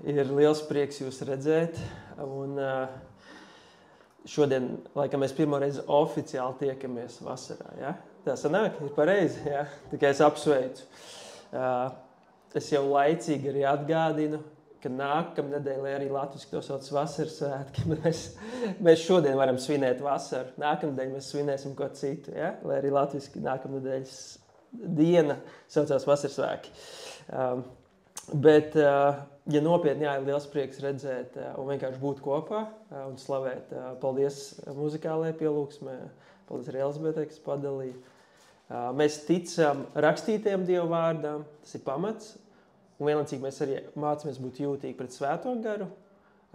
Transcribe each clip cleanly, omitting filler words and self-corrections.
Ir liels prieks jūs redzēt. Un šodien, laikam, mēs pirmo reizi oficiāli tiekamies vasarā. Ja? Tā sanāk, ir pareizi. Ja? Tikai es apsveicu. Es jau laicīgi arī atgādinu, ka nākamnedēļ, lai arī latviski to sauc vasaras svētki, mēs šodien varam svinēt vasaru. Nākamnedēļ mēs svinēsim ko citu, ja? Lai arī latviski nākamnedēļas diena saucās vasaras svētki. Bet, ja nopietni, ir liels prieks redzēt un vienkārši būt kopā un slavēt. Paldies muzikālajai pielūgsmē, paldies arī Elzbietai, kas padalīja. Mēs ticam rakstītiem Dieva vārdām, tas ir pamats. Un vienlaicīgi mēs arī mācāmies būt jūtīgi pret Svēto garu,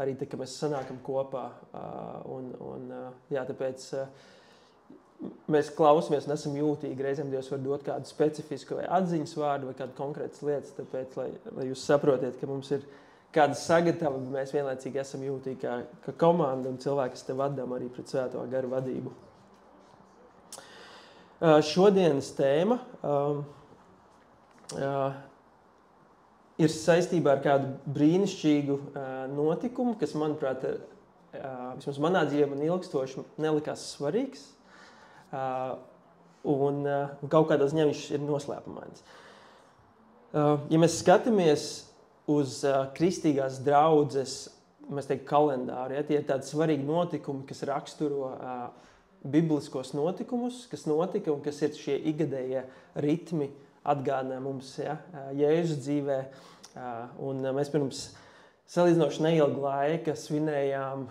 arī tā, ka mēs sanākam kopā. Tāpēc mēs klausamies un esam jūtīgi. Reizēm Dievs var dot kādu specifisku vai atziņas vārdu vai kādu konkrētas lietas, tāpēc, lai jūs saprotiet, ka mums ir kāda sagatava, bet mēs vienlaicīgi esam jūtīgi kā komanda un cilvēki, kas te vadām arī pret Svēto garu vadību. Šodienas tēma ir saistībā ar kādu brīnišķīgu notikumu, kas, manuprāt, vismaz manā dzīvē man ilgstoši nelikās svarīgs. Un kaut kādā ziņā viņš ir noslēpumains. Ja mēs skatāmies uz kristīgās draudzes, mēs teiktu kalendāru, ja, tie ir tādi svarīgi notikumi, kas raksturo bibliskos notikumus, kas notika un kas ir šie ikgadējie ritmi atgādinā mums, ja, Jēzus dzīvē. Un mēs pirms salīdzinoši neilga laika svinējām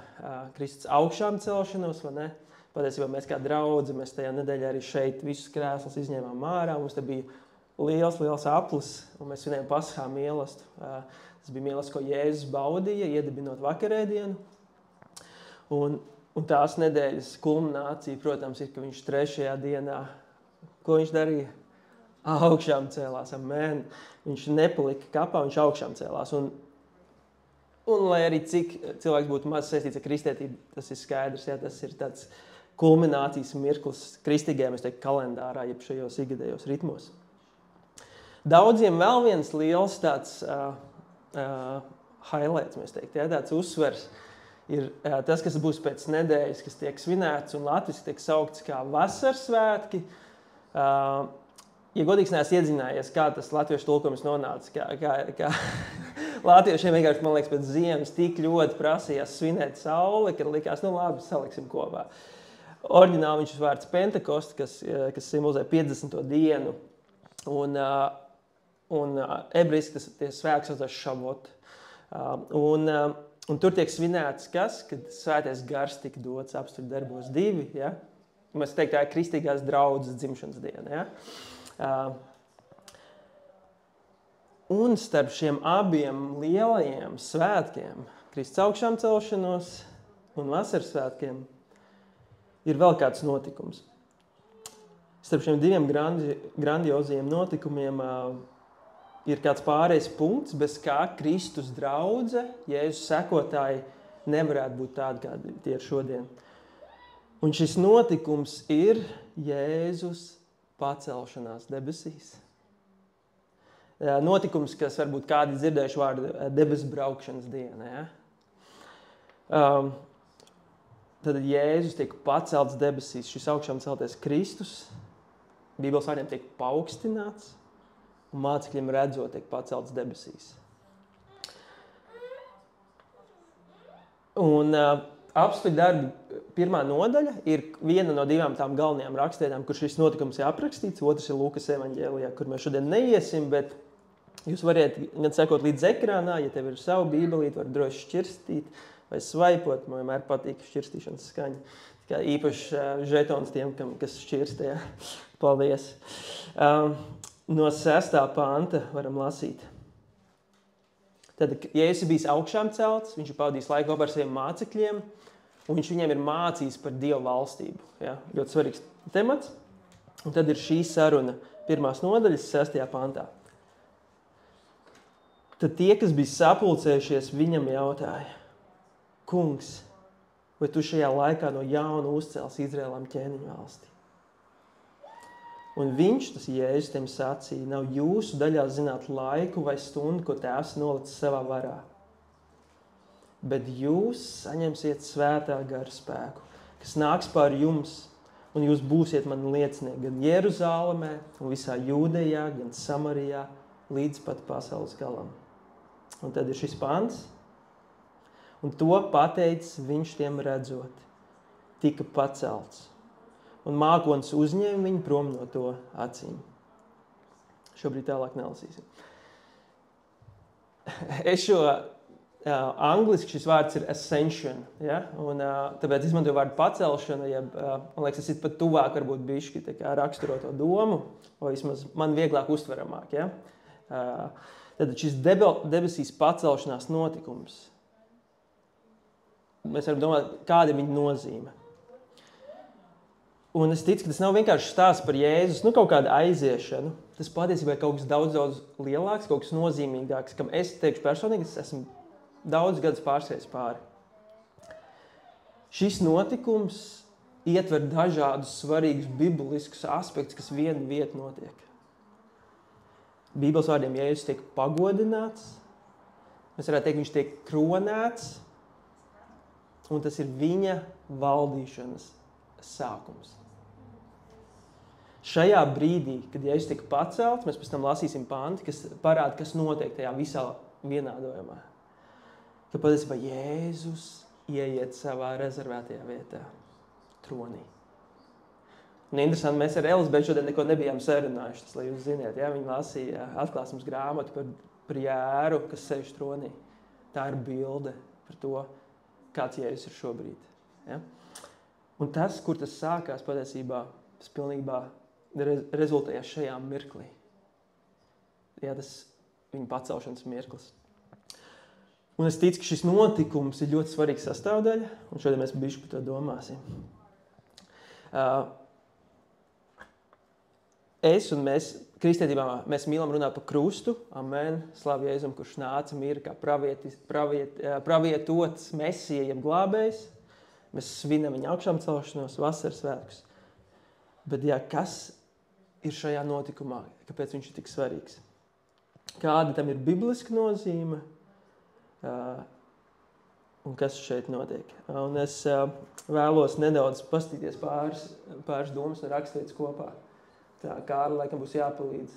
Kristus augšām celšanos, vai ne? Patiesībā mēs kā draudze, mēs tajā nedēļā arī šeit visus krēslus izņēmām ārā. Mums te bija liels aplis, un mēs svinējām Paskā mielastu. Tas bija mielasts, ko Jēzus baudīja, iedibinot vakarēdienu. Un tās nedēļas kulminācija, protams, ir, ka viņš 3. dienā, ko viņš darīja? Augšām cēlās, amen. Viņš nepalika kapā, viņš augšām cēlās. Un lai arī cik cilvēks būtu maz saistīts ar kristietību, tas ir skaidrs, ja, tas ir tāds kulminācijas mirklis kristīgajā, mēs teiktu, kalendārā, jeb šajos ikgadējos ritmos. Daudziem vēl viens liels tāds highlights, mēs teiktu, ja, tāds uzsvers ir tas, kas būs pēc nedēļas, kas tiek svinēts un latviski tiek saukts kā vasaras svētki. Ja godīgs neesmu iedzinājies, kā tas latviešu tulkojums nonāca, kā latviešiem vienkārši, man liekas, pēc ziemas tik ļoti prasījās svinēt sauli, ka likās, labi, saliksim kopā. Oriģināli viņš ir vārds Pentekost, kas simbolizē 50. dienu, un ebrejski tas svētks saucās Šavot. Un tur tiek svinēts kas, kad svētais gars tika dots apstuļu darbos 2, ja? Mēs teikt, tā ir kristīgās draudzes dzimšanas diena, ja? Un starp šiem abiem lielajiem svētkiem, Kristus augšām celšanos un vasaras svētkiem, ir vēl kāds notikums. Starp šiem diviem grandiozajiem notikumiem ir kāds pārējais punkts, bez kā Kristus draudze, Jēzus sekotāji nevarētu būt tādi, kādi tie ir šodien. Un šis notikums ir Jēzus pacelšanās debesīs. Notikums, kas varbūt kādi dzirdējuši vārdu debesu braukšanas diena. Ja? Tad Jēzus tiek pacelts debesīs, šis augšām celtais Kristus, Bībeles vārdiem tiek paaugstināts, un mācekļiem redzot tiek pacelts debesīs. Un apstuļu darbi 1. nodaļa ir viena no 2 tām galvenajām rakstvietām, kur šis notikums ir aprakstīts. Otrs ir Lūkas evaņģēlijā, kur mēs šodien neiesim, bet jūs variet gan sekot līdz ekrānā, ja tev ir savu bībelīti, var droši šķirstīt vai svaipot. Man vienmēr patīk šķirstīšanas skaņa. Kā īpaši žetons tiem, kas šķirst. Ja. Paldies. No 6. panta varam lasīt. Tad, Jēzus ir bijis augšām celts, viņš ir pavadījis laiku kopā ar saviem mācekļiem, un viņš viņiem ir mācījis par Dievu valstību. Ja? Ļoti svarīgs temats. Un tad ir šī saruna 1. nodaļas 6. pantā. Tad tie, kas bija sapulcējušies, viņam jautāja: Kungs, vai tu šajā laikā no jauna uzcēls Izrēlam ķēniņu valsti? Un viņš, tas Jēzus, tiem sacīja: nav jūsu daļā zināt laiku vai stundu, ko Tēvs nolicis savā varā. bet jūs saņemsiet svētā gara spēku, kas nāks pār jums, un jūs būsiet mani liecinieki gan Jeruzālemē, un visā Jūdejā, gan Samarijā, līdz pat pasaules galam. Un tad ir šis pants, un to pateicis viņš tiem redzot, tika pacelts, un mākonis uzņēma viņu prom no to acīm. Šobrīd tālāk nelasīsim. Es šo angliski šis vārds ir ascension, ja? Un tāpēc izmantoju vārdu pacelšana, man liekas, tas ir pat tuvāk varbūt bišķi tā kā raksturo to domu, vai vismaz man vieglāk uztveramāk, ja? Tad šis debesīs pacelšanās notikums. Mēs varam domāt, kāda ir viņa nozīme. Un es ticu, ka tas nav vienkārši stāsts par Jēzus, kaut kāda aiziešanu. Tas patiesībā ir kaut kas daudz lielāks, kaut kas nozīmīgāks, kam es teikšu personīgi, es esmu daudz gadus pārskrējis pāri. Šis notikums ietver dažādus svarīgus bibliskus aspektus, kas vienu vietu notiek. Bībeles vārdiem Jēzus tiek pagodināts, mēs varētu teikt, viņš tiek kronēts, un tas ir viņa valdīšanas sākums. Šajā brīdī, kad Jēzus tika pacelts, mēs pēc tam lasīsim panti, kas parāda, kas notiek tajā visā vienādojumā. Ka patiesībā Jēzus ieiet savā rezervētajā vietā, tronī. Un interesanti, mēs ar Elizabetu šodien neko nebijām sarunājuši, tas, lai jūs ziniet, ja? Viņi lasīja atklāsmes grāmatu par Jēru, kas sēž tronī. Tā ir bilde par to, kāds Jēzus ir šobrīd. Ja? Un tas, kur tas sākās patiesībā, tas pilnībā rezultējās šajā mirklī. Jā, tas viņa pacelšanas mirklis. Un es ticu, ka šis notikums ir ļoti svarīgs sastāvdaļa, un šodien mēs bišķi par to domāsim. Es un mēs, kristietībā, mēs mīlam runāt par krustu, amen, slavu Jēzum, kurš nāca mira kā pravietots Mesija, jeb glābējs. Mēs svinam viņa augšām celšanos, vasaras svētkus. Bet jā, kas ir šajā notikumā? Kāpēc viņš ir tik svarīgs? Kāda tam ir bibliska nozīme? Un kas šeit notiek? Un es vēlos nedaudz pastīties pāris domas un rakstītas kopā. Tā, Kārli, laikam būs jāpalīdz.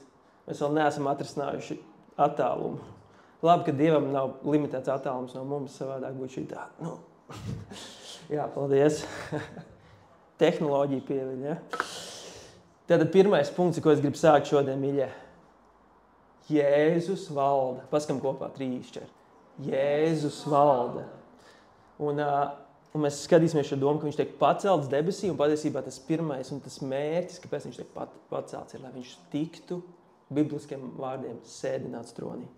Mēs vēl neesam atrisinājuši attālumu. Labi, ka Dievam nav limitēts attālums no mums, savādāk būtu šī tā. Jā, paldies. Tehnoloģija pieviļ, ja? Tātad pirmais punkts, ko es gribu sākt šodien, mīļie. Jēzus valda. Paskam kopā, 3-4. Jēzus valda. Un mēs skatīsimies šo domu, ka viņš tiek pacelts debesī, un patiesībā tas pirmais un tas mērķis, kāpēc viņš tiek pacelts, ir, lai viņš tiktu bibliskiem vārdiem sēdināts tronī.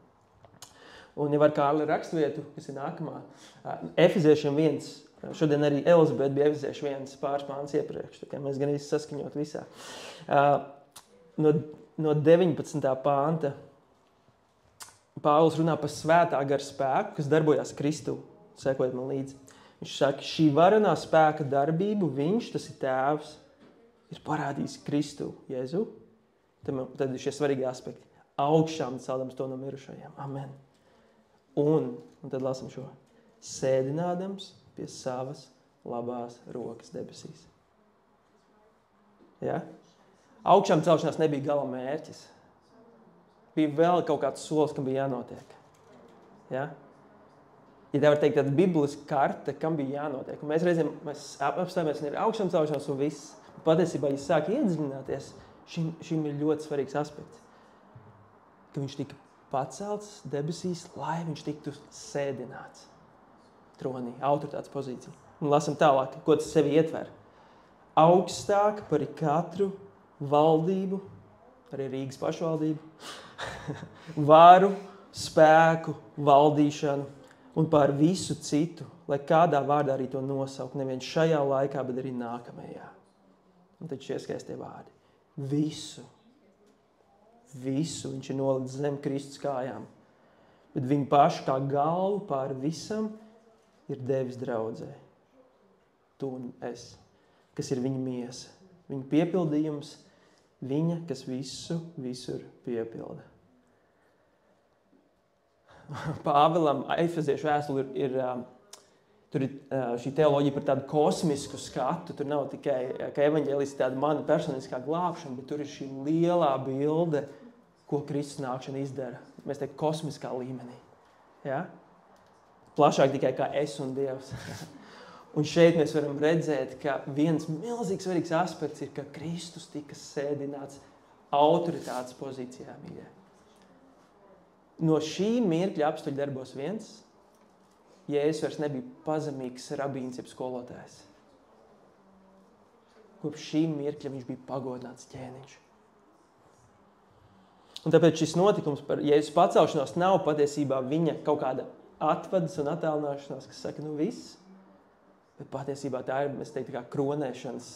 Un ja var Kārli rakstvietu, kas ir nākamā, Efeziešiem 1, šodien arī Elizabete bija Efezieši 1 pāris pāns iepriekš, tā kā mēs gan īsti saskaņot visā. No 19. pānta Pāvils runā par svētā gara spēku, kas darbojās Kristu, sekojiet man līdzi. Viņš saka, šī varenā spēka darbību viņš, tas ir tēvs, ir parādījis Kristu, Jēzu. Tad ir šie svarīgi aspekti. Augšām celdams to no mirušajiem. Amen. Un tad lasam šo. Sēdinādams pie savas labās rokas debesīs. Ja? Augšām celšanās nebija gala mērķis. Bija vēl kaut kāds solis, kam bija jānotiek. Ja? Ja tā var teikt, tāda bibliska karte, kam bija jānotiek. Un mēs reizēm apstājamies un ir augšām celšanās un viss. Patiesībā, ja sāk iedziļināties, šim ir ļoti svarīgs aspekts. Ka viņš tika pacelts debesīs, lai viņš tiktu sēdināts tronī, autoritātes pozīcija. Un lasam tālāk, ko tas sevi ietver. Augstāk par katru valdību, arī Rīgas pašvaldību, varu, spēku, valdīšanu un pār visu citu, lai kādā vārdā arī to nosaukt, nevien šajā laikā, bet arī nākamajā. Un tad šie skaistie vārdi. Visu viņš ir nolicis zem Kristus kājām, bet viņu pašu kā galvu pār visam ir devis draudzē. Tu un es, kas ir viņa miesa, viņa piepildījums, viņa, kas visur piepilda. Pāvilam Efeziešu vēstule ir Tur ir šī teoloģija par tādu kosmisku skatu. Tur nav tikai, ka evaņģēlis ir tāda mana personiskā glābšana, bet tur ir šī lielā bilde, ko Kristus nākšana izdara. Mēs teiktu, kosmiskā līmenī. Ja? Plašāk tikai kā es un Dievs. Un šeit mēs varam redzēt, ka viens milzīgs svarīgs aspekts ir, ka Kristus tika sēdināts autoritātes pozīcijā, mīļie. No šī mirkļa apstuļu darbos viens, Jēzus vairs nebija pazemīgs rabīns jeb skolotājs. Kopš šī mirkļa viņš bija pagodināts ķēniņš. Un tāpēc šis notikums par Jēzus pacelšanos nav patiesībā viņa kaut kāda atvadas un attālināšanās, kas saka, viss. Bet patiesībā tā ir, mēs teiktu, kā kronēšanas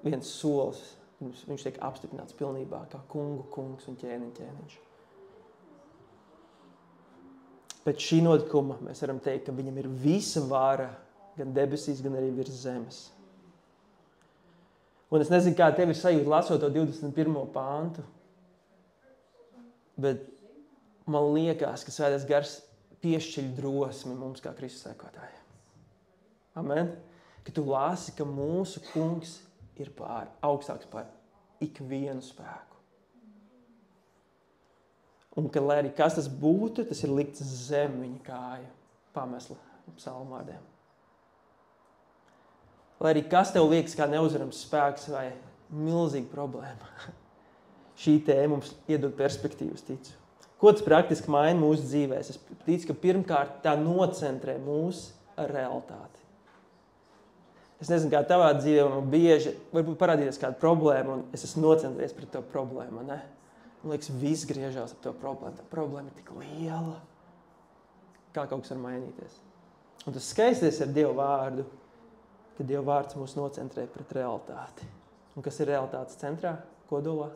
viens solis. Viņš tiek apstiprināts pilnībā kā kungs un ķēniņš. Pēc šī notikuma mēs varam teikt, ka viņam ir visa vara, gan debesīs, gan arī virs zemes. Un es nezinu, kā tev ir sajūta lasot to 21. pāntu, bet man liekas, ka Svētais Gars piešķiļ drosmi mums kā Kristus sekotājiem. Amen. Ka tu lasi, ka mūsu kungs ir augstāks par ikvienu spēku. Un ka, lai arī kas tas būtu, tas ir likts zem viņa kāju pamesla psalmvārdiem. Lai arī kas tev liekas kā neuzvarams spēks vai milzīga problēma, šī tēma mums iedod perspektīvas, ticu. Ko tas praktiski maina mūsu dzīvēs? Es ticu, ka pirmkārt tā nocentrē mūs ar realitāti. Es nezinu, kā tavā dzīvē man bieži varbūt parādīties kāda problēma, un es esmu nocentrējies pret to problēmu, ne? Man liekas, viss griežās ap to problēmu. Tā problēma ir tik liela, kā kaut kas var mainīties. Un tas skaisties ar Dievu vārdu, ka Dievu vārds mūs nocentrē pret realitāti. Un kas ir realitātes centrā, kodolā?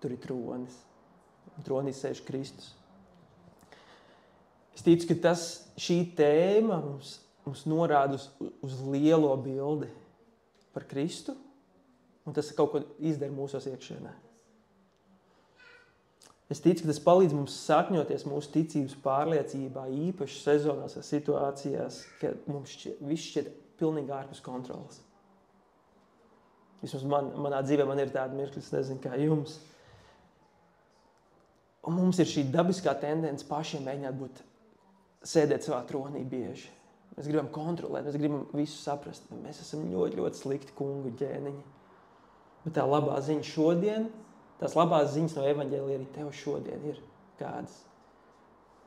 Tur ir tronis. Un tronī sēž Kristus. Es ticu, ka šī tēma mums norāda uz lielo bildi par Kristu, un tas kaut ko izdara mūsos iekšienē. Es ticu, ka tas palīdz mums sakņoties mūsu ticības pārliecībā, īpaši sezonās vai situācijās, ka mums viss šķiet pilnīgi ārpus kontrolas. Vismaz manā dzīvē man ir tāda mirkļa, es nezinu, kā jums. Un mums ir šī dabiskā tendence pašiem mēģināt sēdēt savā tronī bieži. Mēs gribam kontrolēt, mēs gribam visu saprast. Mēs esam ļoti, ļoti slikti kungu ķēniņi. Bet tā labā ziņa šodien, tās labās ziņas no evaņģēlija arī tev šodien ir kādas.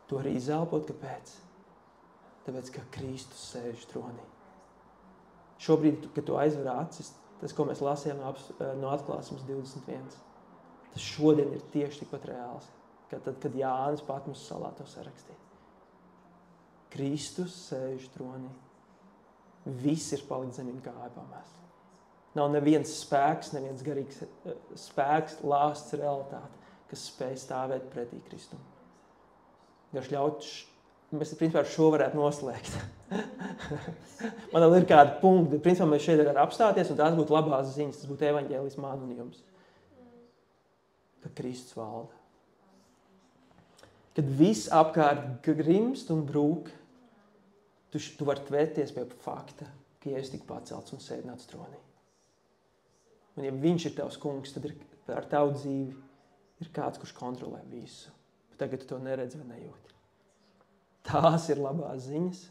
To arī izelpot, kāpēc? Tāpēc, ka Kristus sēž tronī. Šobrīd, kad tu aizver acis, tas, ko mēs lasījām no atklāsmes 21, tas šodien ir tieši tikpat reāls, tad, kad Jānis Patmos salā to sarakstīja. Kristus sēž tronī. Viss ir palikt zem viņa kāju pamest. Nav neviens spēks, neviens garīgs spēks, lāsts realitāte, kas spēj stāvēt pretī Kristum. Mēs principā šo varētu noslēgt. Man vēl ir kādi punkti, bet principā mēs šeit varam apstāties, un tās būtu labās ziņas, tas būtu evaņģēlis man un jums. Ka Kristus valda. Kad viss apkārt grimst un brūk, tu vari tvērties pie fakta, ka Jēzus tika pacelts un sēdināts tronī. Un ja viņš ir tavs kungs, tad ar tavu dzīvi ir kāds, kurš kontrolē visu. Bet tagad tu to neredzi vai nejūti. Tās ir labās ziņas.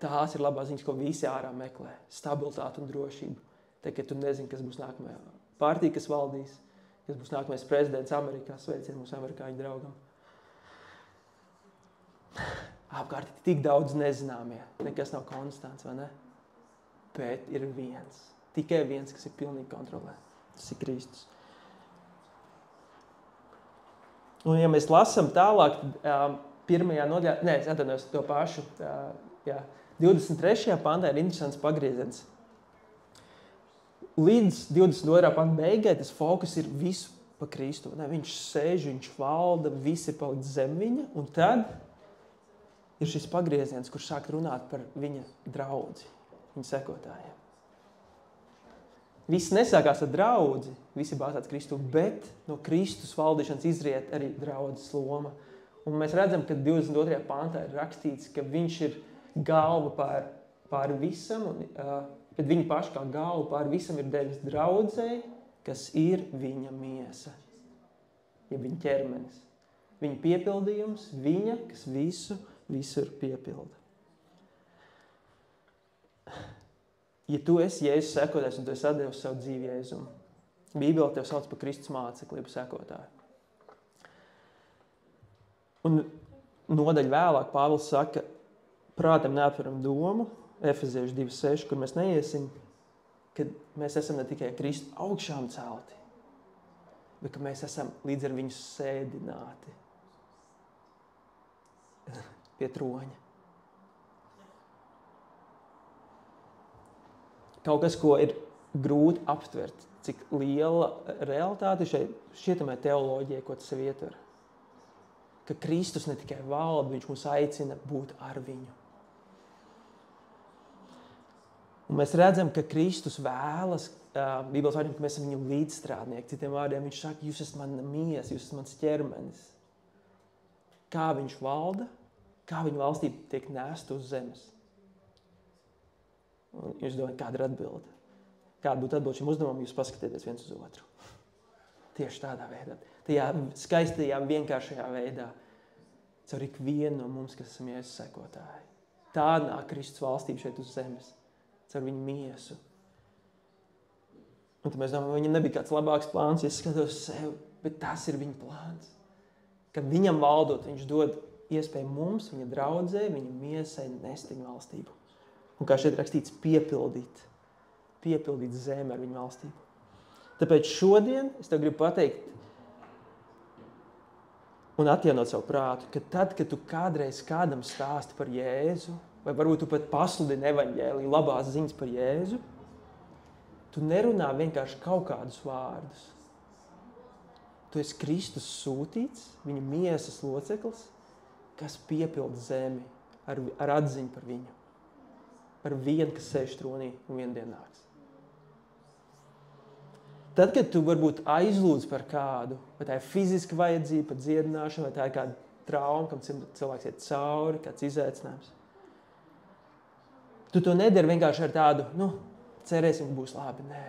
Tās ir labās ziņas, ko visi ārā meklē. Stabilitāte un drošība. Tagad tu nezini, kas būs nākamajā partija, kas valdīs, kas būs nākamais prezidents Amerikā, sveicien mūsu amerikāņu draugam. Apkārt ir tik daudz nezināmie. Nekas nav konstants, vai ne? Bet ir viens. Tikai viens, kas ir pilnīgi kontrolē. Tas ir Kristus. Un ja mēs lasām tālāk, pirmajā nodaļā, es atvainojos to pašu, 23. pantā ir interesants pagrieziens. Līdz 22. panta beigai tas fokus ir visu pa Kristu. Viņš sēž, viņš valda, viss ir palikt zem viņa, un tad ir šis pagrieziens, kurš sāk runāt par viņa draudzi, viņa sekotājiem. Viss nesākās ar draudzi, visi bāzēts Kristu, bet no Kristus valdīšanas izriet arī draudzes loma. Un mēs redzam, ka 22. pantā ir rakstīts, ka viņš ir galva pār visam, bet viņa paša kā galva pār visam ir devis draudzei, kas ir viņa miesa, ja viņa ķermenis. Viņa piepildījums, viņa, kas visur piepilda. Ja tu esi Jēzus sekotājs un tu esi atdevis savu dzīvi Jēzum, Bībele tev sauc par Kristus mācekli, sekotāju. Un nodaļa vēlāk Pāvils saka, prātam neaptveram domu, Efeziešu 2.6, kur mēs neiesim, kad mēs esam ne tikai Kristu augšām celti, bet ka mēs esam līdz ar viņu sēdināti pie troņa. Kaut kas, ko ir grūti aptvert, cik liela realitāte šķietamai teoloģijai, ko tas sev ietver. Ka Kristus ne tikai valda, viņš mūs aicina būt ar viņu. Un mēs redzam, ka Kristus vēlas, Bībeles vārdiem, ka mēs esam viņu līdzstrādnieki. Citiem vārdiem viņš saka, jūs esat mana miesa, jūs esat mans ķermenis. Kā viņš valda, kā viņa valstība tiek nēsta uz zemes. Un jūs domājat, kāda ir atbilde? Kāda būtu atbilde šim uzdevumam, jūs paskatieties viens uz otru. Tieši tādā veidā. Tajā skaistajā, vienkāršajā veidā. Caur ikvienu no mums, kas esam Jēzus sekotāji. Tā nāk Kristus valstība šeit uz zemes. Caur viņu miesu. Un tad mēs domājam, viņam nebija kāds labāks plāns, ja es skatos sev, bet tas ir viņa plāns. Kad viņam valdot, viņš dod iespēju mums, viņa draudzē, viņa miesai nest viņu valstību. Un kā šeit rakstīts, piepildīt zemi ar viņu valstību. Tāpēc šodien es tev gribu pateikt un atjaunot savu prātu, ka tad, kad tu kādreiz kādam stāsti par Jēzu, vai varbūt tu pat pasludini evaņģēliju, labās ziņas par Jēzu, tu nerunā vienkārši kaut kādus vārdus. Tu esi Kristus sūtīts, viņa miesas loceklis, kas piepilda zemi ar atziņu par viņu. Par vienu, kas sēž tronī un vienu dienu nāks. Tad, kad tu varbūt aizlūdz par kādu, vai tā ir fiziska vajadzība, par dziedināšanu, vai tā ir kāda trauma, kam cilvēks iet cauri, kāds izaicinājums. Tu to nedari vienkārši ar tādu, cerēsim, ka būs labi. Nē.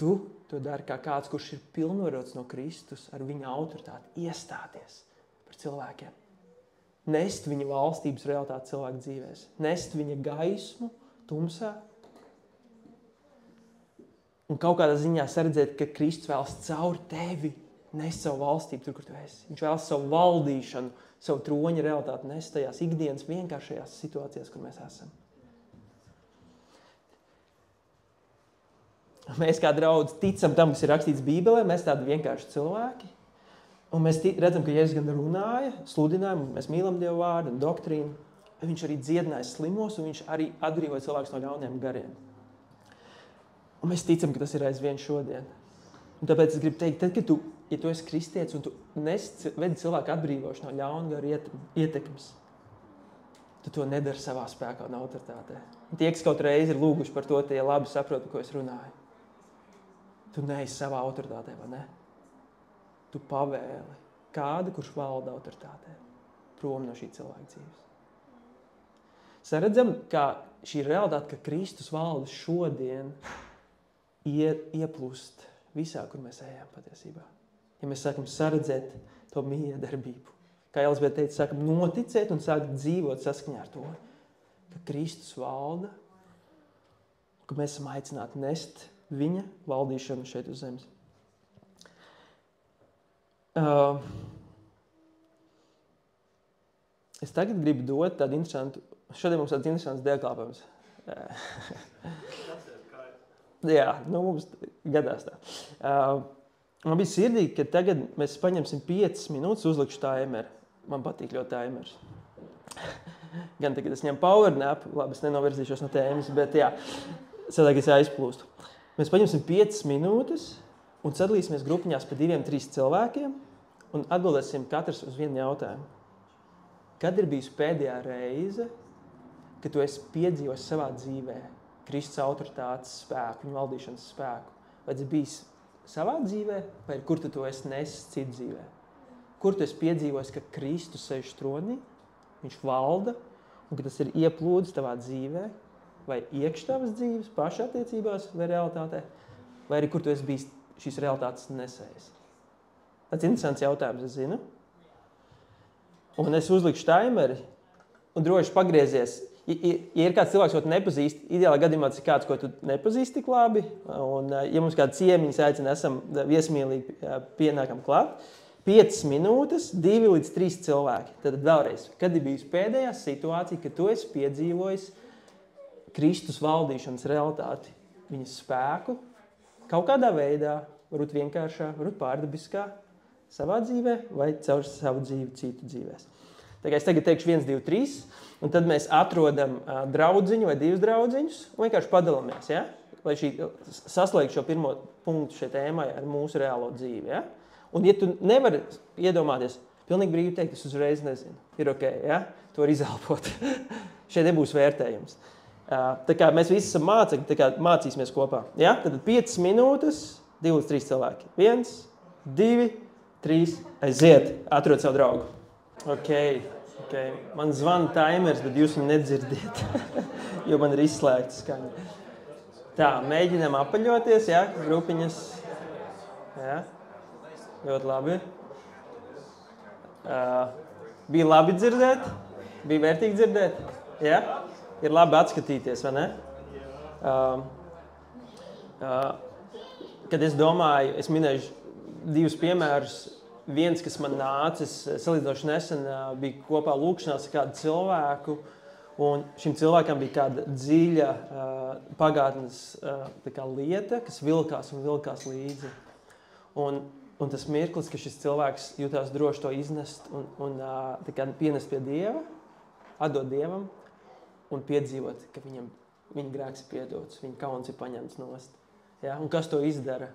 Tu to dari kā kāds, kurš ir pilnvarots no Kristus ar viņa autoritāti iestāties par cilvēkiem. Nest viņa valstības realitāti cilvēku dzīvēs. Nest viņa gaismu tumsā. Un kaut kādā ziņā saredzēt, ka Kristus vēlas caur tevi nest savu valstību tur, kur tu esi. Viņš vēlas savu valdīšanu, savu troņa realitāti nest tajās ikdienas vienkāršajās situācijās, kur mēs esam. Mēs kā draudz ticam tam, kas ir rakstīts Bībelē, mēs tādi vienkārši cilvēki. Un mēs redzam, ka Jēzus gan runāja, sludināja, mēs mīlam Dievu vārdu un doktrīnu. Viņš arī dziedināja slimos un viņš arī atbrīvoja cilvēkus no ļauniem gariem. Un mēs ticam, ka tas ir aizvien šodien. Un tāpēc es gribu teikt, tad, kad ja tu esi kristietis un tu vedi cilvēku atbrīvošu no ļaunu garu ietekmes, tu to nedari savā spēkā un autoritātē. Un tie, kas kaut reizi ir lūguši par to, tie labi saprot, par ko es runāju. Tu neesi savā autoritātē, vai ne? Tu pavēli kādu, kurš valda autoritātē, prom no šī cilvēka dzīves. Saredzam, ka šī realitāte, ka Kristus valda šodien, ieplūst visā, kur mēs ejam patiesībā. Ja mēs sākam saredzēt to miedarbību. Kā Elizabete teica, sākam noticēt un sākt dzīvot saskaņā ar to, ka Kristus valda, ka mēs esam aicināti nest viņa valdīšanu šeit uz zemes. Es tagad gribu dot tādu interesantu, šodien mums tāds interesants dievkalpojums. Jā, mums gadās tā. Man bija sirdīgi, ka tagad mēs paņemsim 5 minūtes, uzlikšu timeru. Man patīk ļoti timers. Gan tagad es ņemu power nap, labi, es nenovirzīšos no tēmas, bet jā, sadāk es aizplūstu. Mēs paņemsim 5 minūtes un sadalīsimies grupiņās pa 2-3 cilvēkiem un atbildēsim katrs uz vienu jautājumu. Kad ir bijusi pēdējā reize, kad tu esi piedzīvojis savā dzīvē Kristus autoritātes spēku, viņa valdīšanas spēku? Vai tas bijis savā dzīvē, vai kur tu to esi nesis citu dzīvē? Kur tu esi piedzīvojis, ka Kristus sēž tronī, viņš valda, un ka tas ir ieplūdis tavā dzīvē, vai iekš tavas dzīves, pašattiecībās vai realitātē, vai arī kur tu esi bijis šīs realitātes nesējis. Tas ir interesants jautājums, es zinu. Un es uzlikšu taimeri un droši pagriezies. Ja ir kāds cilvēks, ko tu nepazīsti, ideālā gadījumā tas ir kāds, ko tu nepazīsti tik labi, un ja mums kāda ciemiņas aicina, esam viesmīlīgi pienākam klāt, 5 minūtes, 2 līdz 3 cilvēki. Tad vēlreiz, kad ir bijusi pēdējā situācija, kad tu esi piedzīvojis Kristus valdīšanas realitāti, viņas spēku, kaut kādā veidā, varbūt vienkāršā, varbūt pārdabiskā, savā dzīvē vai caur savu dzīvi citu dzīvēs. Tā kā es tagad teikšu 1, 2, 3, un tad mēs atrodam draudziņu vai 2 draudziņus un vienkārši padalāmies, ja? Lai saslēgtu šo pirmo punktu šai tēmai ar mūsu reālo dzīvi. Ja? Un ja tu nevari iedomāties, pilnīgi brīvi teikt, es uzreiz nezinu, ir ok, ja? Tu vari izelpot. Šeit nebūs vērtējums. Tā kā mēs visi esam mācekļi, tā kā mācīsimies kopā. Ja? Tad 5 minūtes, 2 līdz 3 cilvēki. 1, 2, 3, aiziet, atrod savu draugu. Ok. Man zvana taimers, bet jūs viņu nedzirdiet, jo man ir izslēgta skaņa. Tā, mēģinām apaļoties, ja, grupiņas. Ja, ļoti labi. Bija labi dzirdēt? Bija vērtīgi dzirdēt? Ja? Ir labi atskatīties, vai ne? Kad es domāju, es minēšu 2 piemērus. Viens, kas man nācis salīdzinoši nesen, bija kopā lūkšanās ar kādu cilvēku, un šim cilvēkam bija kāda dziļa pagātnes lieta, kas vilkās līdzi. Un tas mirklis, ka šis cilvēks jutās droši to iznest un pienest pie Dieva, atdot Dievam un piedzīvot, ka viņa grēks ir piedots, viņa kauns ir paņemts nost. Ja? Un kas to izdara?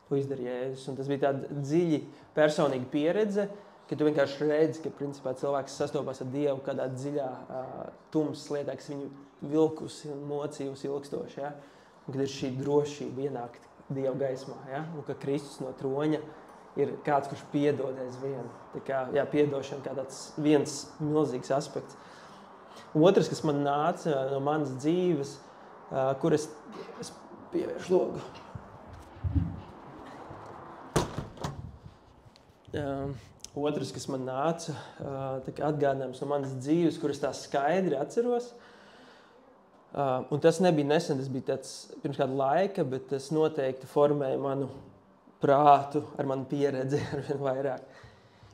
To izdarīja Jēzus. Un tas bija tāda dziļi personīga pieredze, ka tu vienkārši redzi, ka principā cilvēks sastopās ar Dievu kādā dziļā tumsas lietā, kas viņu vilkusi un mocījusi ilgstoši. Ja? Un kad ir šī drošība ienākt Dieva gaismā. Ja? Un ka Kristus no troņa ir kāds, kurš piedod aizvien. Tā kā, jā, piedošana kā tāds viens milzīgs aspekts. Un otrs, kas man nāca no manas dzīves, kur es pievēršu logu. Otrs, kas man nāca, atgādinājums no manas dzīves, kuras tā skaidri atceros. Un tas nebija nesen, tas bija tāds pirms kāda laika, bet tas noteikti formēja manu prātu ar manu pieredzi ar vien vairāk.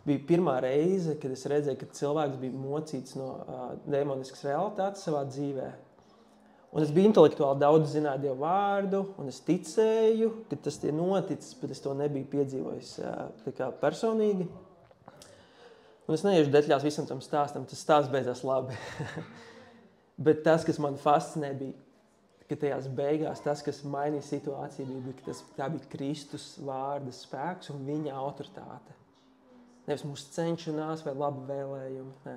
Bija pirmā reize, kad es redzēju, ka cilvēks bija mocīts no demoniskas realitātes savā dzīvē. Un es biju intelektuāli daudz zināju Dievu vārdu, un es ticēju, ka tas ir noticis, bet es to nebiju piedzīvojis personīgi. Un es neiešu detaļās visam tam stāstam, tas stāsts beidzās labi. Bet tas, kas man fascinē, bija, ka tajās beigās tas, kas mainīja situāciju, bija, ka tā bija Kristus vārda spēks un viņa autoritāte. Nevis mūsu cenšanās vai labi vēlējumi, nē.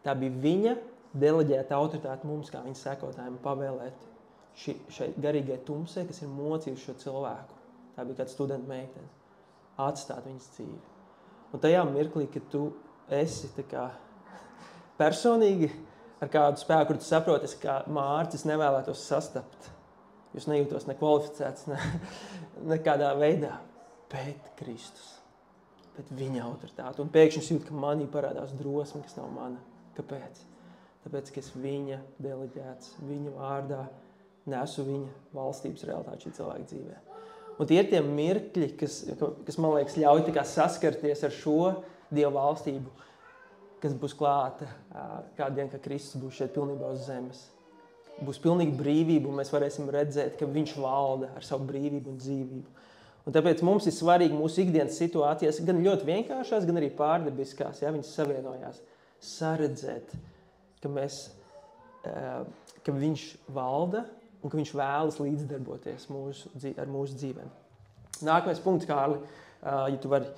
Tā bija viņa deleģēta autoritāte mums, kā viņa sekotājiem, pavēlēt šai garīgai tumsai, kas ir mocījuši šo cilvēku. Tā bija kāda studenta meitene. Atstāt viņas dzīvi. Un tajā mirklī, ka tu esi personīgi ar kādu spēku, kur tu saproti, kā Mārcis nevēlētos sastapt. Jūs nejūtos nekvalificēts, nekādā veidā. Bet Kristus. Bet viņa autoritāte. Un pēkšņi es jūtu, ka manī parādās drosme, kas nav mana. Kāpēc? Tāpēc, ka es viņa deleģēts, viņa vārdā nesu viņa valstības realitāti šī cilvēka dzīvē. Un tie ir tie mirkļi, kas man liekas, ļauj saskarties ar šo Dieva valstību, kas būs klāta kādu dienu, ka Kristus būs šeit pilnībā uz zemes. Būs pilnīga brīvība, un mēs varēsim redzēt, ka viņš valda ar savu brīvību un dzīvību. Un tāpēc mums ir svarīgi mūsu ikdienas situācijas, gan ļoti vienkāršās, gan arī pārdabiskās, ja viņas savienojās, saredzēt, ka viņš valda un ka viņš vēlas līdzdarboties ar mūsu dzīvēm. Nākamais punkts, Kārli, ja tu vari.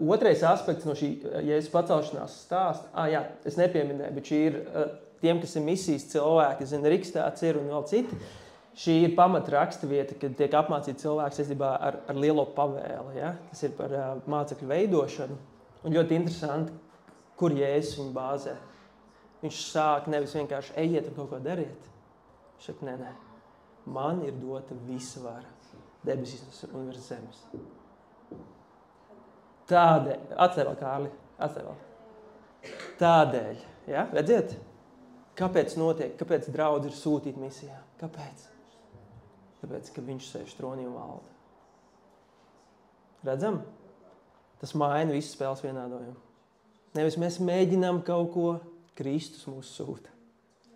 Otrais aspekts no šī Jēzus pacelšanās stāsta, es nepieminēju, bet šī ir tiem, kas ir misijas cilvēki, zina, Rikstāts ir un vēl citi. Šī ir pamata raksturvieta, kad tiek apmācīti cilvēki saistībā ar lielo pavēli. Ja? Tas ir par mācekļu veidošanu. Un ļoti interesanti, kur Jēzus viņu bāzē. Viņš sāk nevis vienkārši ejiet un kaut ko dariet. Viņš saka, nē. Man ir dota visa vara debesīs un virs zemes. Tādēļ, atslēj vēl, Kārli, atslēj vēl. Tādēļ, ja, redziet, kāpēc notiek, kāpēc draudz ir sūtīt misijā? Kāpēc? Tāpēc, ka viņš sēž tronī un valda. Redzam? Tas maina visu spēles vienādojumu. Nevis mēs mēģinām kaut ko, Kristus mūs sūta.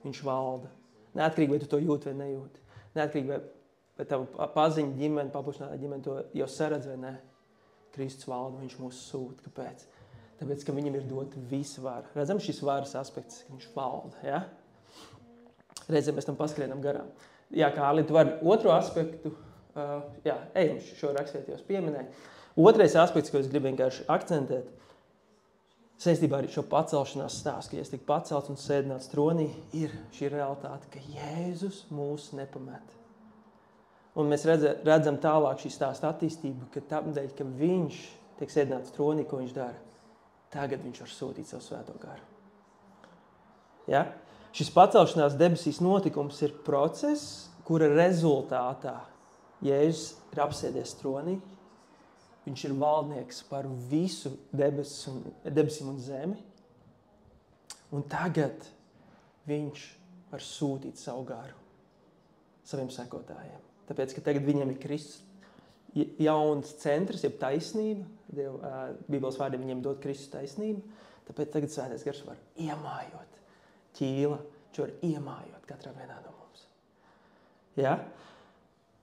Viņš valda. Neatkarīgi, vai tu to jūti vai nejūti. Neatkarīgi, vai tavu paziņu ģimeni, paplašinātā ģimeni to jau saredz vai ne. Kristus valda, viņš mūs sūta. Kāpēc? Tāpēc, ka viņam ir dota visa vara. Redzam šis varas aspekts, ka viņš valda. Ja? Reizēm mēs tam paskrienam garām. Jā, Kārli, tu vari otro aspektu, ejam šo rakstvieti jau pieminēju. Otrais aspekts, ko es gribu vienkārši akcentēt, saistībā ar šo pacelšanās stāstu, ka ja es tiku pacelts un sēdināts tronī, ir šī realitāte, ka Jēzus mūs nepamet. Un mēs redzam tālāk šī stāsta attīstību, ka tādēļ, ka viņš tiek sēdināts tronī, ko viņš dara, tagad viņš var sūtīt savu svēto garu. Ja? Šis pacelšanās debesīs notikums ir process, kura rezultātā Jēzus ir apsēdies tronī. Viņš ir valdnieks par visu debesīm un zemi. Un tagad viņš var sūtīt savu garu saviem sekotājiem. Tāpēc, ka tagad viņiem ir Kristus jauns centrs, jeb taisnība. Bībeles vārdiem viņiem dod Kristus taisnību. Tāpēc tagad svētais gars var iemājot ķīla, viņš var iemājot katrā vienā no mums. Ja?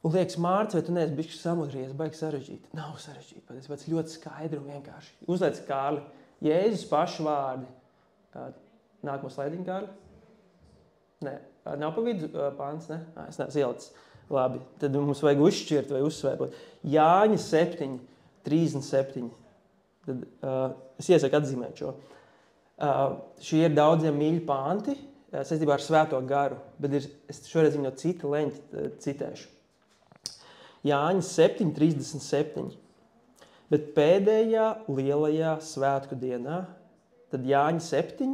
Un liekas, Mārts, vai tu neesi bišķi samudrījies, baigi sarežģīt? Nav sarežģīt, patiesībā tas ļoti skaidri un vienkārši. Uzliec, Kārli, Jēzus paši vārdi. Nākamo slaidiņu, Kārli? Nē, nav pa vidu pāns, ne? Es neesmu ielicis. Labi, tad mums vajag uzšķirt vai uzsvērot. Jāņa 7, 37. Tad, es iesaku atzīmēt šo. Šie ir daudziem mīļi pānti saistībā ar svēto garu, bet es šoreiz viņu no cita leņķa citēšu. Jāņa 7, 37. Bet pēdējā lielajā svētku dienā, tad Jāņa 7,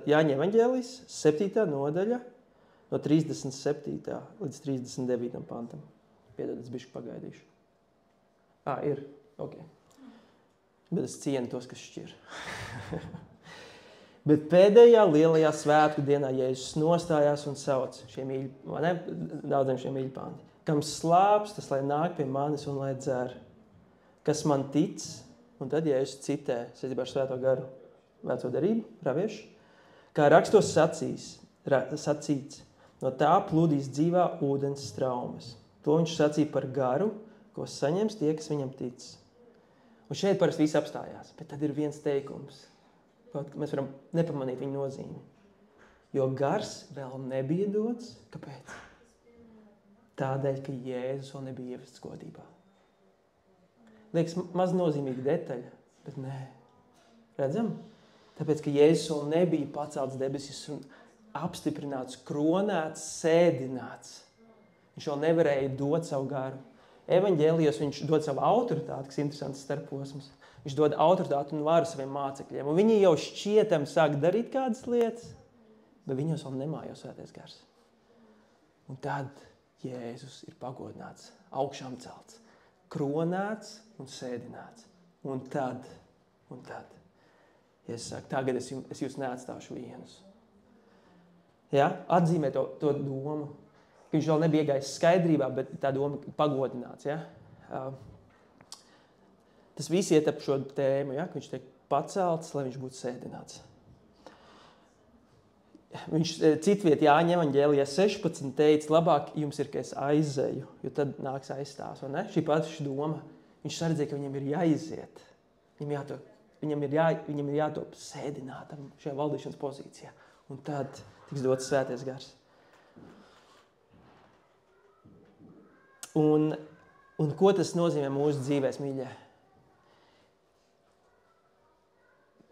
Jāņa evaņģēlijs, 7. nodaļa, no 37. līdz 39. pantam. Piedod, es bišķi pagaidīšu. Ir, ok. Bet es cienu tos, kas šķir. Bet pēdējā lielajā svētku dienā Jēzus nostājās un sauc daudziem šie mīļi panti. Kam slāps, tas lai nāk pie manis un lai dzer. Kas man tic, un tad Jēzus citē, saistībā ar svēto garu, veco darību, praviešu, kā rakstos sacīts, no tā plūdīs dzīvā ūdens straumes. To viņš sacīja par garu, ko saņems tie, kas viņam tic. Un šeit parasti viss apstājās, bet tad ir viens teikums. Mēs varam nepamanīt viņa nozīmi. Jo gars vēl nebija dots. Kāpēc? Tādēļ, ka Jēzus vēl nebija ievests godībā. Liekas, maz nozīmīga detaļa, bet nē. Redzam? Tāpēc, ka Jēzus vēl nebija pacelts debesis un apstiprināts, kronēts, sēdināts. Viņš vēl nevarēja dot savu garu. Evaņģēlijos viņš dod savu autoritāti, kas ir interesants starposms. Viņš dod autoritāti un varu saviem mācekļiem. Un viņi jau šķietam sāk darīt kādas lietas, bet viņos vēl nemājo svētais gars. Un tad Jēzus ir pagodināts, augšām celts, kronēts un sēdināts. Un tad, Jēzus saka, tagad es jūs neatstāšu vienus. Ja? Atzīmē to domu, ka viņš vēl nebija iegājis skaidrībā, bet tā doma pagodināts. Ja? Tas viss iet ap šo tēmu, ja? Ka viņš tiek pacelts, lai viņš būtu sēdināts. Viņš citviet Jāņa evaņģēlijā 16 teica, labāk jums ir, ka es aizeju, jo tad nāks aizstās, vai ne? Šī paša doma. Viņš saredzēja, ka viņam ir jāiziet. Viņam ir jātop sēdinātam šajā valdīšanas pozīcijā. Un tad tiks dots svētais gars. Un ko tas nozīmē mūsu dzīvēs, mīļie?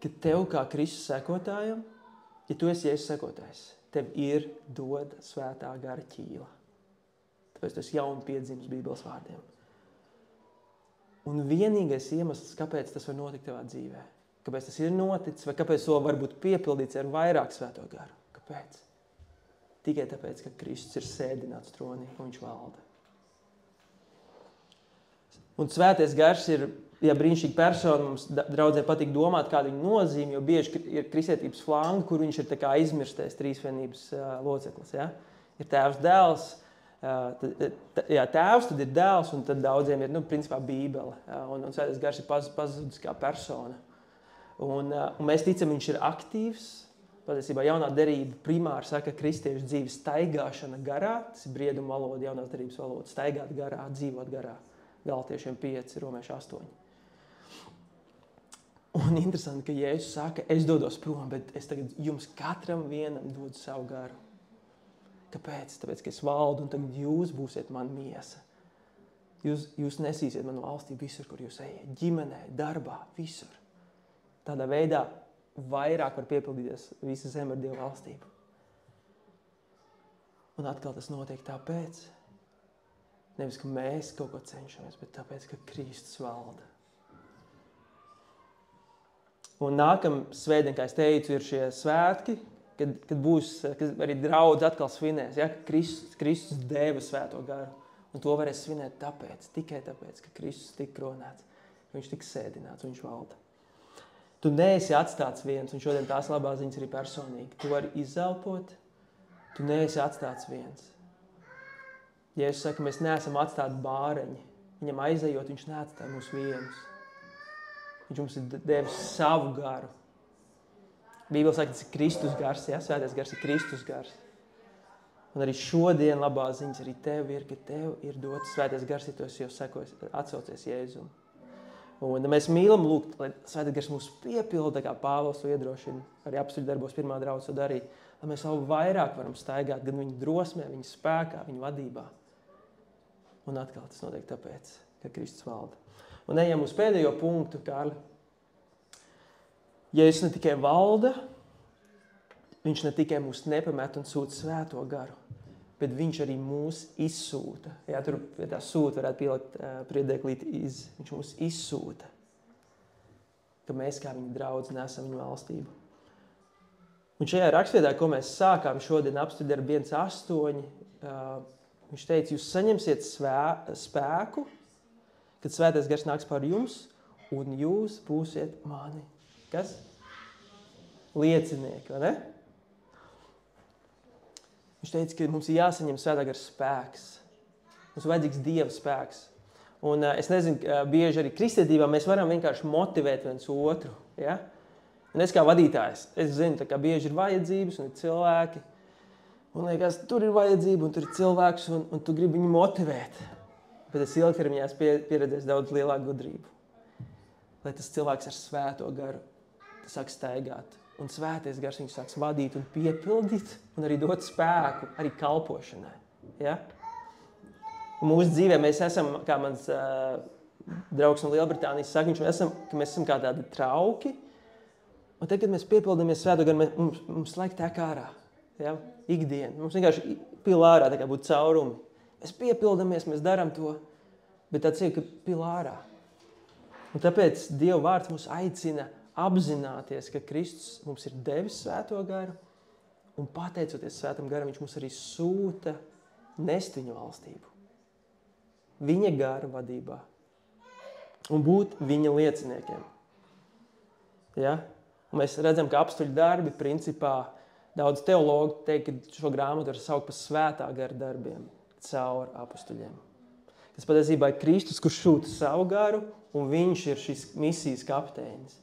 Ka tev kā Kristus sekotājam, ja tu esi Jēzus sekotājs, tev ir dota svētā gara ķīla. Tāpēc tas jauni piedzimis Bībeles vārdiem. Un vienīgais iemesls, kāpēc tas var notikt tavā dzīvē, Kāpēc tas ir noticis, vai kāpēc to var būt piepildīts ar vairāk Svēto garu? Kāpēc? Tikai tāpēc, ka Kristus ir sēdināts tronī un viņš valda. Un Svētais gars ir, ja brīnišķīga persona, mums draudzē patīk domāt, kādu viņa nozīme, jo bieži ir kristietības flangi, kur viņš ir tā kā izmirstais trīsvienības loceklis. Ja? Ir tēvs, dēls, tēvs, tad ir dēls, un tad daudziem ir, principā, Bībele. Un Svētais gars ir pazudis kā persona. Un mēs ticam, viņš ir aktīvs. Patiesībā jaunā derība primāri saka, ka kristiešu dzīves staigāšana garā, tas ir brieduma valoda, jaunās derības valoda, staigāt garā, dzīvot garā. Galatiešiem 5, Romieši 8. Un interesanti, ka Jēzus saka, es dodos prom, bet es tagad jums katram vienam dodu savu garu. Kāpēc? Tāpēc, ka es valdu, un tagad jūs būsiet man miesa. Jūs nesīsiet manu valstību visur, kur jūs ejiet. Ģimenē, darbā, visur. Tādā veidā vairāk var piepildīties visa zeme ar Dievu valstību. Un atkal tas notiek tāpēc, nevis, ka mēs kaut ko cenšamies, bet tāpēc, ka Kristus valda. Un nākamā svētdien, kā es teicu, ir šie svētki, kad arī draudz atkal svinēs, ja? Kristus deva Svēto garu. Un to varēs svinēt tikai tāpēc, ka Kristus tika kronēts, ka viņš tika sēdināts un viņš valda. Tu neesi atstāts viens, un šodien tās labās ziņas arī personīgi. Tu vari izelpot, tu neesi atstāts viens. Jēzus saka, mēs neesam atstāti bāreņi. Viņam aizejot, viņš neatstāja mūs vienus. Viņš mums ir devis savu garu. Bībele saka, tas ir Kristus gars, ja? Svētais gars ir Kristus gars. Un arī šodien labās ziņas arī tev ir, ka tev ir dots Svētais gars, ja tu esi jau atsaucies Jēzum. Un mēs mīlam lūgt, lai Svētais gars mūs piepilda, kā Pāvils to iedrošina, arī Apstuļu darbos pirmā draudze to darīja, lai mēs vēl vairāk varam staigāt, gan viņa drosmē, viņa spēkā, viņa vadībā. Un atkal tas notiek tāpēc, ka Kristus valda. Un ejam uz pēdējo punktu, Kārli. Jēzus ne tikai valda, viņš ne tikai mūs nepamet un sūta Svēto garu, bet viņš arī mūs izsūta. Jā, tur pie tā sūta varētu pielikt priedēklīti viņš mūs izsūta, ka mēs kā viņa draudzi nesam viņu valstību. Un šajā rakstvietā, ko mēs sākām šodien Apstuļu darbu 1.8, viņš teica, jūs saņemsiet spēku, kad Svētais gars nāks par jums, un jūs būsiet mani. Kas? Liecinieki, vai ne? Viņš teica, ka mums ir jāsaņem Svētā gara spēks. Mums ir vajadzīgs Dieva spēks. Un es nezinu, bieži arī kristietībā mēs varam vienkārši motivēt viens otru. Ja? Un es kā vadītājs, es zinu, ka bieži ir vajadzības un ir cilvēki. Un liekas, tur ir vajadzība un tur ir cilvēks un tu gribi viņu motivēt. Bet es ilgtermiņā pieredzēju daudz lielāku gudrību. Lai tas cilvēks ar Svēto garu sāk staigāt. Un Svētais gars viņu sāks vadīt un piepildīt un arī dot spēku arī kalpošanai. Ja? Un mūsu dzīvē mēs esam, kā mans draugs no Lielbritānijas saka, ka mēs esam kā tādi trauki. Un tad, kad mēs piepildamies Svēto garu, mums laik tek ārā. Ja? Ikdien. Mums vienkārši pil ārā, tā kā būtu caurumi. Mēs piepildamies, mēs darām to, bet tāds ir, ka pil ārā. Un tāpēc Dieva vārds mūs aicina apzināties, ka Kristus mums ir devis Svēto garu, un pateicoties Svētam garam, viņš mums arī sūta nest viņu valstību. Viņa gara vadībā. Un būt viņa lieciniekiem. Ja? Un mēs redzam, ka Apstuļu darbi, principā, daudz teologi teikt, ka šo grāmatu var saukt par Svētā gara darbiem caur apustuļiem. Tas patiesībā ir Kristus, kurš sūta savu garu, un viņš ir šis misijas kapteinis.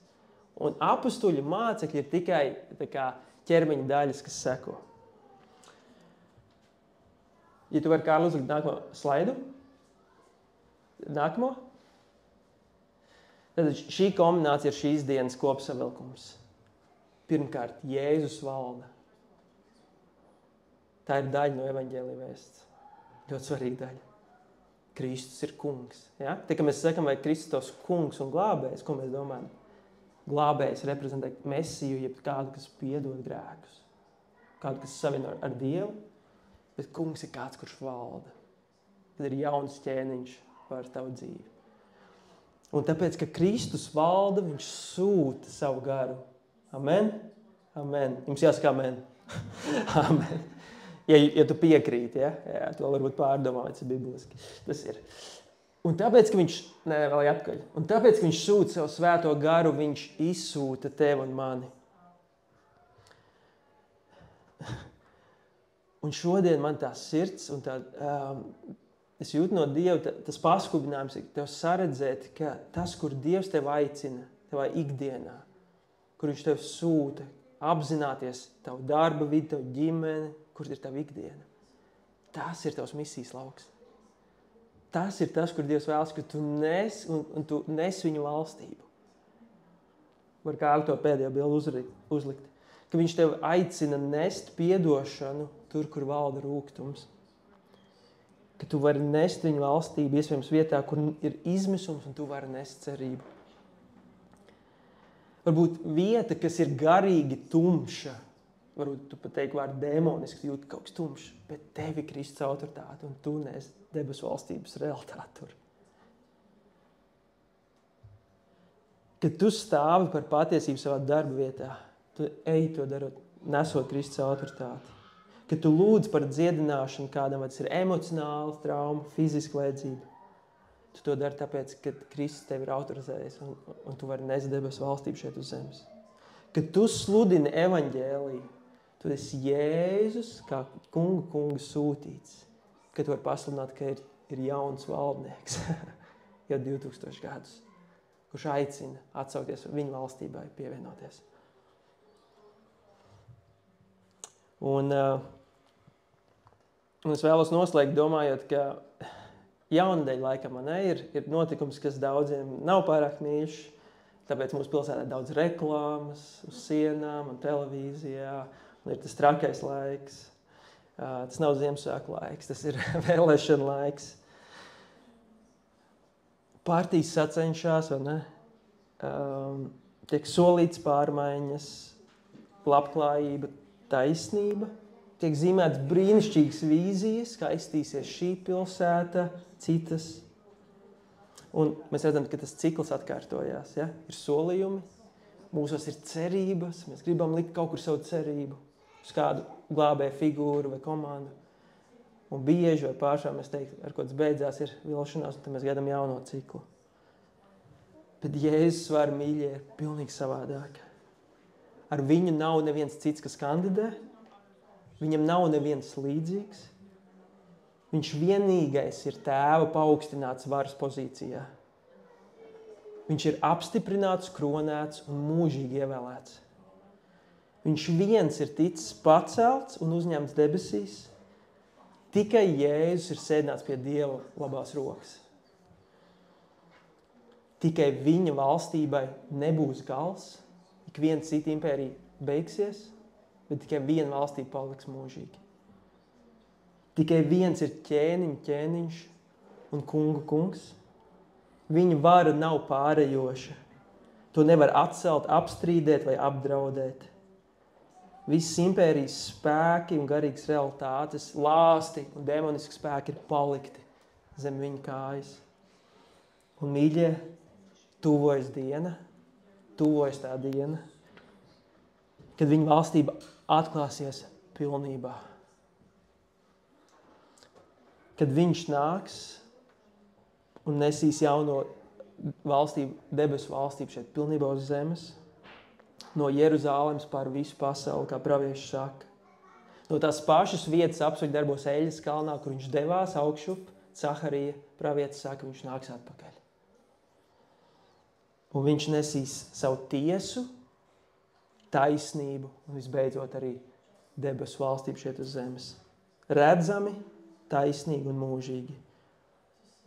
Un apustuļu mācekļi ir tikai tā kā ķermeņa daļas, kas seko. Ja tu vari, Kārli, uzlikt nākamo slaidu. Nākamo. Tad šī kombinācija ir šīs dienas kopsavilkums. Pirmkārt, Jēzus valda. Tā ir daļa no evaņģēlija vēsts. Ļoti svarīga daļa. Kristus ir kungs. Ja? Tā kā mēs sakam, vai Kristus tos kungs un glābējs, ko mēs domājam? Glābējs reprezentē Mesiju, jeb kādu, kas piedod grēkus. Kādu, kas savieno ar Dievu, bet kungs ir kāds, kurš valda. Kad ir jauns ķēniņš pār tavu dzīvi. Un tāpēc, ka Kristus valda, viņš sūta savu garu. Amen? Amen. Jums jāsaka amen. Amen. Ja tu piekrīti, ja? Jā, to varbūt pārdomā, vai tas ir bibliski. Tas ir. Un tāpēc, ka viņš, vēl atpakaļ. Un tāpēc, ka viņš sūta savu svēto garu, viņš izsūta tevi un mani. Un šodien man tā sirds un tā, es jūtu no Dieva, tas paskubinājums ir tev saredzēt, ka tas, kur Dievs tev aicina, tevā ikdienā, kur viņš tev sūta, apzināties tavu darba vidi, tavu ģimeni, kur ir tava ikdiena. Tas ir tavs misijas lauks. Tas ir tas, kur Dievs vēlas, ka tu nes un tu nes viņu valstību. Var Kārli to pēdējo bildi uzlikt. Ka viņš tev aicina nest piedošanu tur, kur valda rūgtums. Ka tu vari nest viņu valstību, iespējams vietā, kur ir izmisums, un tu vari nest cerību. Varbūt vieta, kas ir garīgi tumša, varbūt tu pat teiksi vārdu dēmoniski, jūt kaut kas tumšs, bet tevi Kristus autoritāte, un tu nes debesu valstības realitāti tur. Kad tu stāvi par patiesību savā darba vietā, tu ej to darot, nesot Kristus autoritāti. Kad tu lūdz par dziedināšanu kādam, vai tas ir emocionāls trauma, fiziska vajadzība, tu to dari tāpēc, ka Kristus tevi ir autorizējis un tu vari nest debesu valstību šeit uz zemes. Kad tu sludini evaņģēliju, tu esi Jēzus kā kunga sūtīts, kad tu vari pasludināt, ka ir jauns valdnieks jau 2000 gadus, kurš aicina atsaukties viņa valstībai, pievienoties. Un es vēlos noslēgt domājot, ka jaunadēļ laikam ir notikums, kas daudziem nav pārāk mīļš, tāpēc mūsu pilsētā ir daudz reklāmas uz sienām un televīzijā, un ir tas trakais laiks. Tas nav Ziemassvētku laiks, tas ir vēlēšana laiks. Partijas sacenšās, vai ne? Tiek solīts pārmaiņas, labklājība, taisnība. Tiek zīmēts brīnišķīgas vīzijas, kā iztīsies šī pilsēta, citas. Un mēs redzam, ka tas cikls atkārtojās. Ja? Ir solījumi, mūsos ir cerības, mēs gribam likt kaut kur savu cerību, uz kādu glābēju figūru vai komandu. Un bieži vai pāršām mēs teiktu, ar ko tas beidzās, ir vilšanās, un tad mēs gaidām jauno ciklu. Bet Jēzus var mīļie ir pilnīgi savādāk. Ar viņu nav neviens cits, kas kandidē. Viņam nav neviens līdzīgs. Viņš vienīgais ir tēva paaugstināts varas pozīcijā. Viņš ir apstiprināts, kronēts un mūžīgi ievēlēts. Viņš viens ir ticis pacelts un uzņemts debesīs. Tikai Jēzus ir sēdināts pie Dieva labās rokas. Tikai viņa valstībai nebūs gals. Ik viena cita impērija beigsies, bet tikai viena valstība paliks mūžīgi. Tikai viens ir ķēniņš un kungu kungs. Viņa vara nav pārējoša. To nevar atcelt, apstrīdēt vai apdraudēt. Visas impērijas spēki un garīgas realitātes, lāsti un demoniski spēki ir palikti zem viņa kājas. Un, mīļie, tuvojas tā diena, kad viņa valstība atklāsies pilnībā. Kad viņš nāks un nesīs jauno valstību, debesu valstību šeit pilnībā uz zemes, no Jeruzālemes pār visu pasauli, kā pravieši saka. No tās pašas vietas apsveļ darbos Eļas kalnā, kur viņš devās augšup, Caharija pravietis saka, viņš nāks atpakaļ. Un viņš nesīs savu tiesu, taisnību un visbeidzot arī debesu valstību šeit uz zemes. Redzami, taisnīgi un mūžīgi.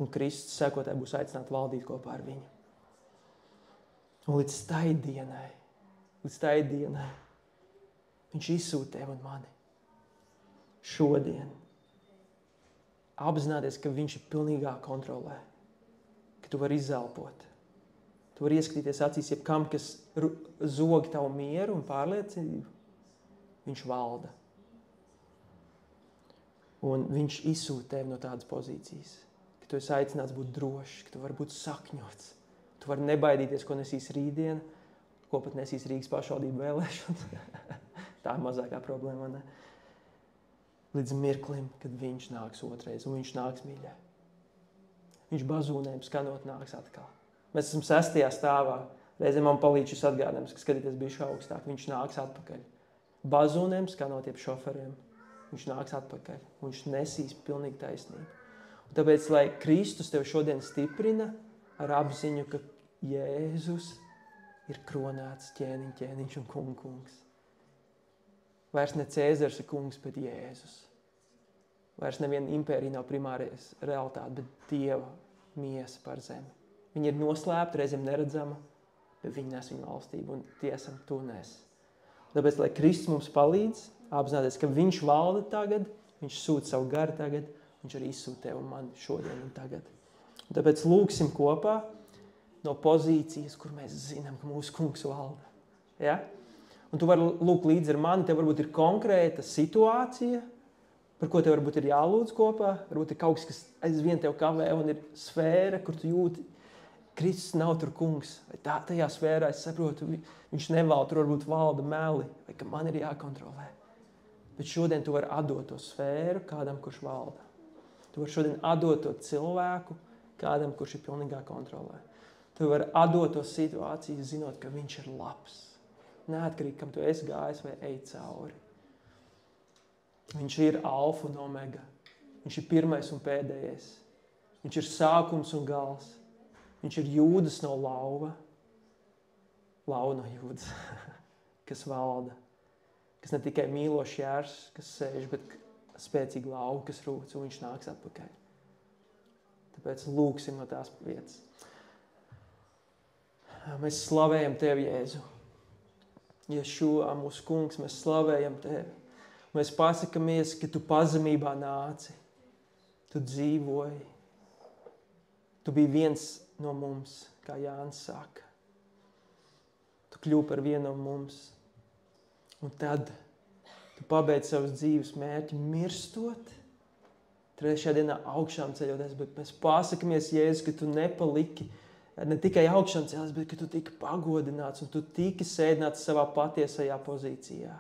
Un Kristus sekotāji būs aicināti valdīt kopā ar viņu. Un līdz tai dienai, viņš izsūta tevi un mani. Šodien. Apzināties, ka viņš ir pilnīgā kontrolē. Ka tu vari izelpot. Tu vari ieskatīties acīs jebkam, kas zog tavu mieru un pārliecību. Viņš valda. Un viņš izsūta tevi no tādas pozīcijas, ka tu esi aicināts būt drošs, ka tu vari būt sakņots. Tu vari nebaidīties, ko nesīs rītdiena, ko pat nesīs Rīgas pašvaldību vēlēšanas. Tā ir mazākā problēma, ne? Līdz mirklim, kad viņš nāks otrais, un viņš nāks mīļai. Viņš bazūnēm skanot nāks atkal. Mēs esam 6. stāvā. Reizēm man palīdz šis atgādinājums, ka skatīties bišķi augstāk. Viņš nāks atpakaļ. Bazūnēm skanot jeb šoferiem. Viņš nāks atpakaļ. Viņš nesīs pilnīgi taisnību. Un tāpēc, lai Kristus tev šodien stiprina ar apziņu, ka Jēzus ir kronēts ķēniņš un kungs. Vairs ne Cēzars ir kungs, bet Jēzus. Vairs neviena impērija nav primārais realitāte, bet Dieva miesa par zemi. Viņa ir noslēpta, reizēm neredzama, bet viņa nes viņu valstību un tiesam tu nes. Tāpēc, lai Kristus mums palīdz apzināties, ka viņš valda tagad, viņš sūta savu garu tagad, viņš arī izsūta tev un mani šodien un tagad. Un tāpēc lūksim kopā no pozīcijas, kur mēs zinām, ka mūsu kungs valda. Ja? Un tu vari lūgt līdzi ar mani, tev varbūt ir konkrēta situācija, par ko tev varbūt ir jālūdz kopā, varbūt ir kaut kas aizvien tev kavē un ir sfēra, kur tu jūti, Kristus nav tur kungs, vai tajā sfērā es saprotu, viņš nevalda, tur varbūt valda meli, vai ka man ir jākontrolē. Bet šodien tu vari atdot to sfēru kādam, kurš valda. Tu vari šodien atdot to cilvēku kādam, kurš ir pilnīgā kontrolē. Tu vari atdot to situāciju, zinot, ka viņš ir labs. Neatkarīgi, kam tu esi gājis vai ej cauri. Viņš ir alfa un omega. Viņš ir pirmais un pēdējais. Viņš ir sākums un gals. Viņš ir Jūdas no lauva. Lauva no Jūdas, kas valda. Kas ne tikai mīlošs jārs, kas sēž, bet spēcīgi lauva, kas rūc, un viņš nāks atpakaļ. Tāpēc lūksim no tās vietas. Mēs slavējam Tevi, Jēzu. Ješua, mūsu kungs, mēs slavējam Tevi. Mēs pasakamies, ka Tu pazemībā nāci. Tu dzīvoji. Tu biji viens no mums, kā Jānis saka. Tu kļūpi par vienu no mums. Un tad Tu pabeidz savas dzīves mērķi mirstot. Trešajā dienā augšām ceļoties, bet mēs pasakamies, Jēzus, ka Tu nepaliki ne tikai augšām cēlies, bet ka Tu tiki pagodināts un Tu tiki sēdināts savā patiesajā pozīcijā.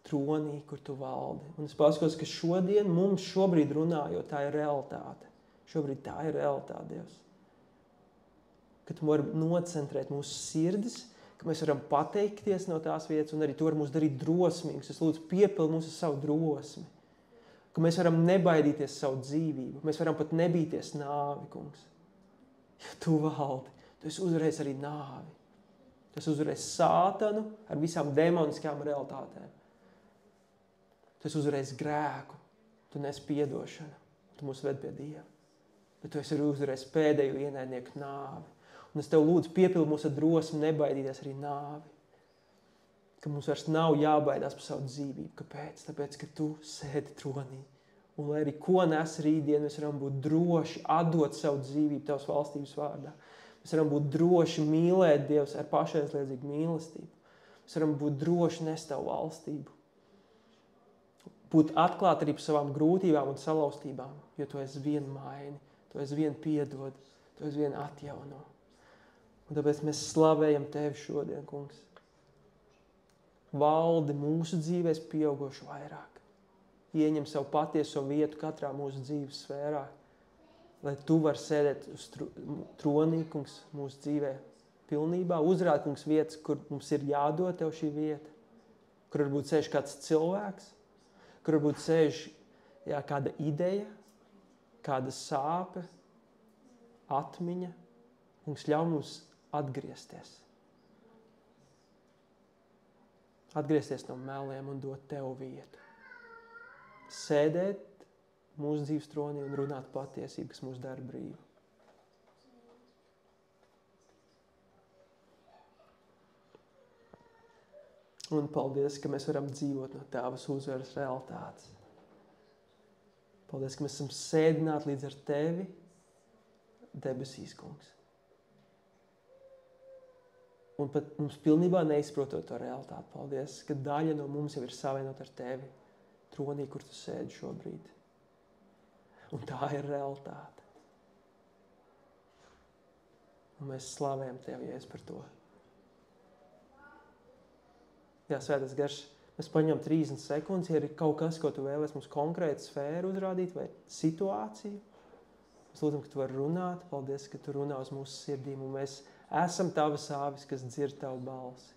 Tronī, kur Tu valdi. Un es paskatos, ka šodien mums šobrīd runājot, tā ir realitāte. Šobrīd tā ir realitāte, Dievs. Ka Tu vari nocentrēt mūsu sirdis, ka mēs varam pateikties no tās vietas un arī Tu vari mūs darīt drosmīgus. Es lūdzu, piepildi mūs ar savu drosmi. Ka mēs varam nebaidīties savu dzīvību. Mēs varam pat nebīties nāvi, kungs. Jo Tu valdi. Tu esi uzvarējis arī nāvi. Tu esi uzvarējis sātanu ar visām demoniskām realitātēm. Tu esi uzvarējis grēku. Tu nes piedošanu. Tu mūs ved pie Dieva. Bet Tu esi arī uzvarējis pēdējo ienaidnieku nāvi. Un es Tev lūdzu piepildi mūs ar drosmi nebaidīties arī nāvi. Ka mums vairs nav jābaidās par savu dzīvību. Kāpēc? Tāpēc, ka Tu sēdi tronī. Un lai arī ko nes rītdien, mēs varam būt droši atdot savu dzīvību Tavas valstības vārdā. Mēs varam būt droši mīlēt Dievs ar pašaizliedzīgu mīlestību. Mēs varam būt droši nest Tavu valstību. Būt atklāt arī par savām grūtībām un salauztībām, jo Tu esi vien maini, Tu esi vien piedod, Tu esi vien atjauno. Un tāpēc mēs slavējam Tevi šodien, kungs. Valdi mūsu dzīvēs pieaugošu vairāk. Ieņem savu patieso vietu katrā mūsu dzīves sfērā, lai Tu vari sēdēt uz tronī, kungs, mūsu dzīvē pilnībā. Uzrādi, kungs, vietas, kur mums ir jādod Tev šī vieta, kur varbūt sēž kāds cilvēks, kur varbūt sēž kāda ideja, kāda sāpe, atmiņa. Kungs, ļauj mums atgriezties. Atgriezties no meliem un dot Tev vietu. Sēdēt mūsu dzīves tronī un runāt patiesību, kas mūs dara brīvu. Un paldies, ka mēs varam dzīvot no Tavas uzvaras realitātes. Paldies, ka mēs esam sēdināti līdz ar Tevi debesīs, kungs. Un pat mums pilnībā neizprotot to realitāti. Paldies, ka daļa no mums jau ir savienot ar Tevi tronī, kur Tu sēdi šobrīd. Un tā ir realitāte. Un mēs slavējam Tev, Jēzus, par to. Jā, Svētais Gars, mēs paņemam 30 sekundes, ja ir kaut kas, ko Tu vēlies mums konkrēti sfēru uzrādīt vai situāciju. Mēs lūdzam, ka Tu vari runāt. Paldies, ka Tu runā uz mūsu sirdīm. Un mēs esam Tavas āvis, kas dzird Tavu balsi.